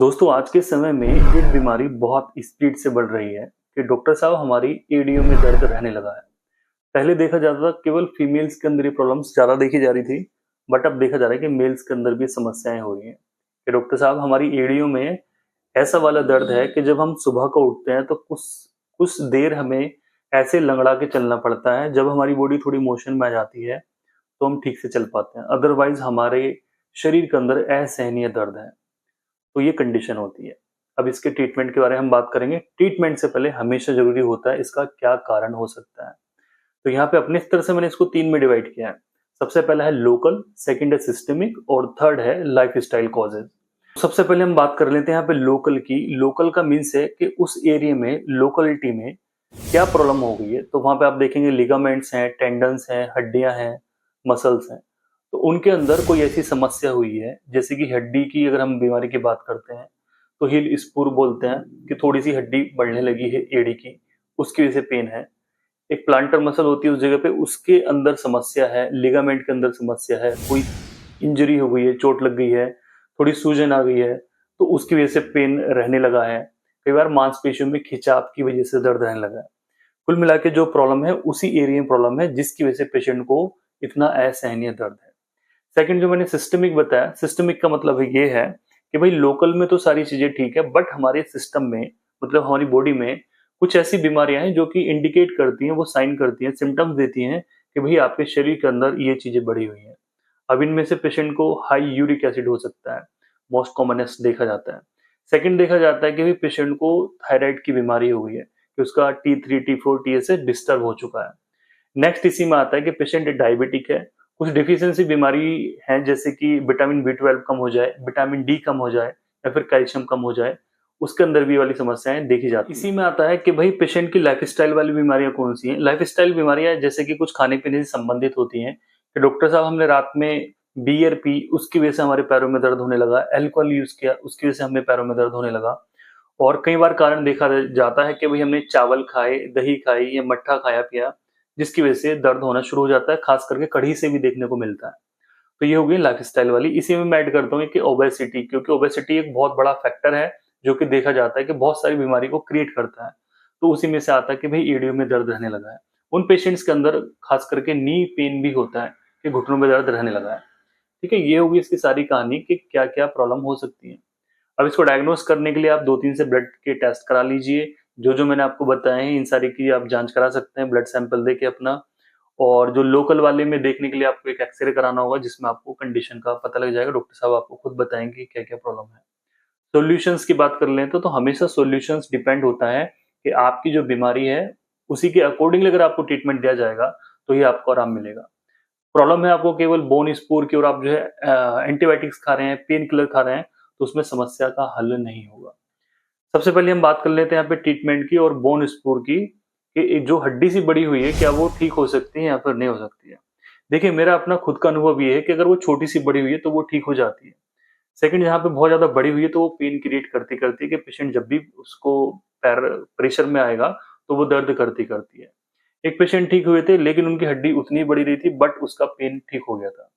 दोस्तों आज के समय में एक बीमारी बहुत स्पीड से बढ़ रही है कि डॉक्टर साहब हमारी एड़ियों में दर्द रहने लगा है। पहले देखा जाता था केवल फीमेल्स के अंदर ये प्रॉब्लम्स ज्यादा देखी जा रही थी, बट अब देखा जा रहा है कि मेल्स के अंदर भी समस्याएं हो रही हैं कि डॉक्टर साहब हमारी एड़ियों में ऐसा वाला दर्द है कि जब हम सुबह को उठते हैं तो कुछ कुछ देर हमें ऐसे लंगड़ा के चलना पड़ता है। जब हमारी बॉडी थोड़ी मोशन में आ जाती है तो हम ठीक से चल पाते हैं, अदरवाइज हमारे शरीर के अंदर असहनीय दर्द है। तो ये कंडीशन होती है। अब इसके ट्रीटमेंट के बारे में हम बात करेंगे। ट्रीटमेंट से पहले हमेशा ज़रूरी होता है इसका क्या कारण हो सकता है। तो यहाँ पे अपने स्तर से मैंने इसको 3 में डिवाइड किया है। सबसे पहला है लोकल, सेकंड है सिस्टमिक और थर्ड है लाइफस्टाइल कॉजेज़। सबसे पहले हम बात कर लेते हैं यहाँ पे लोकल की। लोकल का मीन्स है कि उस एरिया में, लोकेलिटी में क्या प्रॉब्लम हो गई है। तो वहाँ पे आप देखेंगे लिगामेंट्स हैं, टेंडन्स हैं, हड्डियाँ हैं, मसल्स हैं। तो उनके अंदर कोई ऐसी समस्या हुई है, जैसे कि हड्डी की अगर हम बीमारी की बात करते हैं तो हील स्पूर बोलते हैं कि थोड़ी सी हड्डी बढ़ने लगी है एड़ी की, उसकी वजह से पेन है। एक प्लांटर मसल होती है उस जगह पे, उसके अंदर समस्या है, लिगामेंट के अंदर समस्या है, कोई इंजरी हो गई है, चोट लग गई है, थोड़ी सूजन आ गई है, तो उसकी वजह से पेन रहने लगा है। कई बार मांसपेशियों में खिंचाव की वजह से दर्द रहने लगा है। कुल मिला के जो प्रॉब्लम है उसी एरिया में प्रॉब्लम है जिसकी वजह से पेशेंट को इतना असहनीय दर्द है। सेकंड जो मैंने सिस्टमिक बताया, सिस्टमिक का मतलब ये है कि भाई लोकल में तो सारी चीजें ठीक है, बट हमारे सिस्टम में, मतलब हमारी बॉडी में कुछ ऐसी बीमारियां हैं जो कि इंडिकेट करती हैं, वो साइन करती हैं, सिम्टम्स देती हैं कि भाई आपके शरीर के अंदर ये चीजें बढ़ी हुई हैं। अब इनमें से पेशेंट को हाई यूरिक एसिड हो सकता है, मोस्ट कॉमनेस्ट देखा जाता है। सेकंड देखा जाता है कि भाई पेशेंट को थायराइड की बीमारी हो गई है, कि उसका T3 T4 TSH डिस्टर्ब हो चुका है। नेक्स्ट इसी में आता है कि पेशेंट डायबिटिक है, कुछ डिफिशियंसी बीमारी है, जैसे कि विटामिन B12 कम हो जाए, विटामिन डी कम हो जाए, या फिर कैल्शियम कम हो जाए, उसके अंदर भी ये वाली समस्याएं देखी जाती हैं। इसी में आता है कि भाई पेशेंट की लाइफस्टाइल वाली बीमारियां कौन सी हैं। लाइफस्टाइल बीमारियां जैसे कि कुछ खाने पीने से संबंधित होती हैं कि डॉक्टर साहब हमने रात में बियर पी, उसकी वजह से हमारे पैरों में दर्द होने लगा, अल्कोहल यूज किया, उसकी वजह से हमें पैरों में दर्द होने लगा। और कई बार कारण देखा जाता है कि भाई हमने चावल खाए, दही खाई या मट्ठा खाया पिया, जिसकी वजह से दर्द होना शुरू हो जाता है, खास करके कढ़ी से भी देखने को मिलता है। तो ये हो गई लाइफस्टाइल वाली। इसी में मैं ऐड करता हूँ कि ओबेसिटी, क्योंकि ओबेसिटी एक बहुत बड़ा फैक्टर है जो कि देखा जाता है कि बहुत सारी बीमारी को क्रिएट करता है। तो उसी में से आता है कि भाई एड़ियों में दर्द रहने लगा है। उन पेशेंट्स के अंदर खास करके नी पेन भी होता है कि घुटनों में दर्द रहने लगा है। ठीक है, ये होगी इसकी सारी कहानी कि क्या क्या प्रॉब्लम हो सकती है। अब इसको डायग्नोस करने के लिए आप 2-3 से ब्लड के टेस्ट करा लीजिए। जो मैंने आपको बताए हैं इन सारी की आप जांच करा सकते हैं ब्लड सैंपल देके अपना। और जो लोकल वाले में देखने के लिए आपको एक एक्सरे कराना होगा, जिसमें आपको कंडीशन का पता लग जाएगा। डॉक्टर साहब आपको खुद बताएंगे क्या क्या प्रॉब्लम है। सॉल्यूशंस की बात कर लें तो हमेशा सॉल्यूशंस डिपेंड होता है कि आपकी जो बीमारी है उसी के अकॉर्डिंगली अगर आपको ट्रीटमेंट दिया जाएगा तो ही आपको आराम मिलेगा। प्रॉब्लम है आपको केवल बोन स्पूर की और आप जो है एंटीबायोटिक्स खा रहे हैं, पेन किलर खा रहे हैं, तो उसमें समस्या का हल नहीं होगा। सबसे पहले हम बात कर लेते हैं यहाँ पे ट्रीटमेंट की और बोन स्पूर की, कि जो हड्डी सी बड़ी हुई है क्या वो ठीक हो सकती है या फिर नहीं हो सकती है। देखिए मेरा अपना खुद का अनुभव ये है कि अगर वो छोटी सी बड़ी हुई है तो वो ठीक हो जाती है। सेकंड, जहाँ पे बहुत ज्यादा बड़ी हुई है तो वो पेन क्रिएट करती करती है कि पेशेंट जब भी उसको पैर प्रेशर में आएगा तो वो दर्द करती करती है। एक पेशेंट ठीक हुए थे लेकिन उनकी हड्डी उतनी बड़ी रही थी, बट उसका पेन ठीक हो गया था।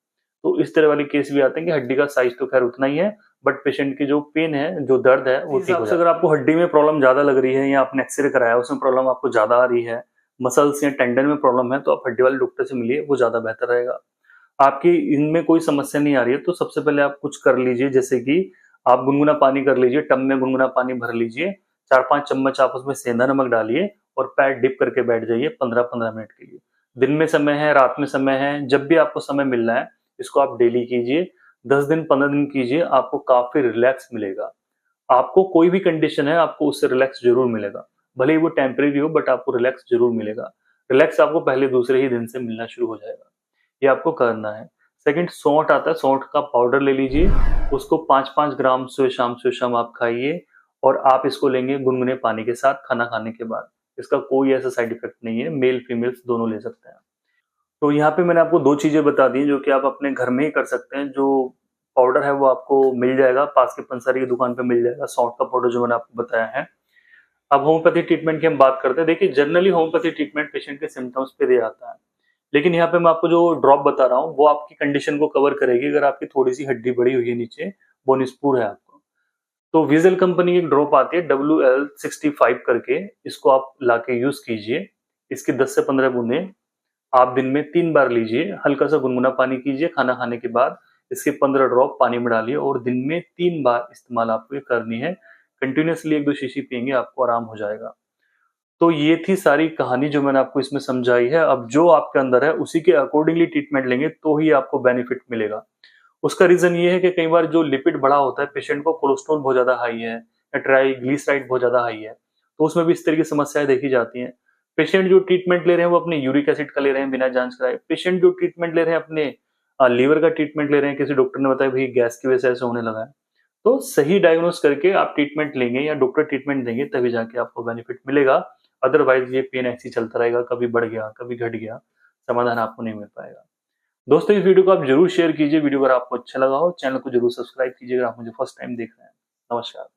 तो इस तरह वाले केस भी आते हैं कि हड्डी का साइज तो खैर उतना ही है, बट पेशेंट की जो पेन है, जो दर्द है, वो ठीक हो जाता है। अगर आपको हड्डी में प्रॉब्लम ज्यादा लग रही है या आपने एक्सरे कराया उसमें प्रॉब्लम आपको ज्यादा आ रही है, मसल्स या टेंडन में प्रॉब्लम है, तो आप हड्डी वाले डॉक्टर से मिलिए, वो ज्यादा बेहतर रहेगा। आपकी इनमें कोई समस्या नहीं आ रही है तो सबसे पहले आप कुछ कर लीजिए, जैसे कि आप गुनगुना पानी कर लीजिए, टब में गुनगुना पानी भर लीजिए, 4-5 चम्मच आप उसमें सेंधा नमक डालिए और पैर डिप करके बैठ जाइए 15-15 मिनट के लिए। दिन में समय है, रात में समय है, जब भी आपको समय मिल रहा है इसको आप डेली कीजिए। 10 दिन 15 दिन कीजिए, आपको काफी रिलैक्स मिलेगा। आपको कोई भी कंडीशन है आपको उससे रिलैक्स जरूर मिलेगा, भले ही वो टेम्परेरी हो, बट आपको रिलैक्स जरूर मिलेगा। रिलैक्स आपको पहले दूसरे ही दिन से मिलना शुरू हो जाएगा। ये आपको करना है। सेकंड, सौंठ आता है, सौंठ का पाउडर ले लीजिए, उसको 5-5 ग्राम सुबह शाम आप खाइए, और आप इसको लेंगे गुनगुने पानी के साथ खाना खाने के बाद। इसका कोई ऐसा साइड इफेक्ट नहीं है, मेल फीमेल्स दोनों ले सकते हैं। तो यहाँ पे मैंने आपको 2 चीजें बता दी जो कि आप अपने घर में ही कर सकते हैं। जो पाउडर है वो आपको मिल जाएगा, पास के पंसारी की दुकान पे मिल जाएगा, सौंठ का पाउडर जो मैंने आपको बताया है। अब होम्योपैथी ट्रीटमेंट की हम बात करते हैं। देखिए जनरली होम्योपैथी ट्रीटमेंट पेशेंट के सिम्टम्स पे दे आता है, लेकिन यहाँ पे मैं आपको जो ड्रॉप बता रहा हूँ वो आपकी कंडीशन को कवर करेगी। अगर आपकी थोड़ी सी हड्डी बड़ी हुई है नीचे, बोन स्पूर है आपको, तो विजल कंपनी की एक ड्रॉप आती है WL65 करके, इसको आप लाके यूज कीजिए। इसकी 10 से 15 बूंदें आप दिन में 3 बार लीजिए। हल्का सा गुनगुना पानी कीजिए खाना खाने के बाद, इसके 15 ड्रॉप पानी में डालिए और दिन में 3 बार इस्तेमाल आपको ये करनी है। कंटिन्यूअसली 1-2 शीशी पिएंगे, आपको आराम हो जाएगा। तो ये थी सारी कहानी जो मैंने आपको इसमें समझाई है। अब जो आपके अंदर है उसी के अकॉर्डिंगली ट्रीटमेंट लेंगे तो ही आपको बेनिफिट मिलेगा। उसका रीजन ये है कि कई बार जो लिपिड बढ़ा होता है, पेशेंट को कोलेस्ट्रॉल बहुत ज्यादा हाई है या ट्राइग्लिसराइड बहुत ज्यादा हाई है, तो उसमें भी इस तरह की समस्याएं देखी जाती हैं। पेशेंट जो ट्रीटमेंट ले रहे हैं वो अपने यूरिक एसिड का ले रहे हैं बिना जांच कराए। पेशेंट जो ट्रीटमेंट ले रहे हैं अपने लीवर का ट्रीटमेंट ले रहे हैं, किसी डॉक्टर ने बताया भाई गैस की वजह से ऐसे होने लगा है। तो सही डायग्नोस करके आप ट्रीटमेंट लेंगे या डॉक्टर ट्रीटमेंट देंगे तभी जाके आपको बेनिफिट मिलेगा। अदरवाइज ये पेन ऐसे ही चलता रहेगा, कभी बढ़ गया कभी घट गया, समाधान आपको नहीं मिल पाएगा। दोस्तों इस वीडियो को आप जरूर शेयर कीजिए। वीडियो अगर आपको अच्छा लगा हो, चैनल को जरूर सब्सक्राइब कीजिए अगर आप मुझे फर्स्ट टाइम देख रहे हैं। नमस्कार।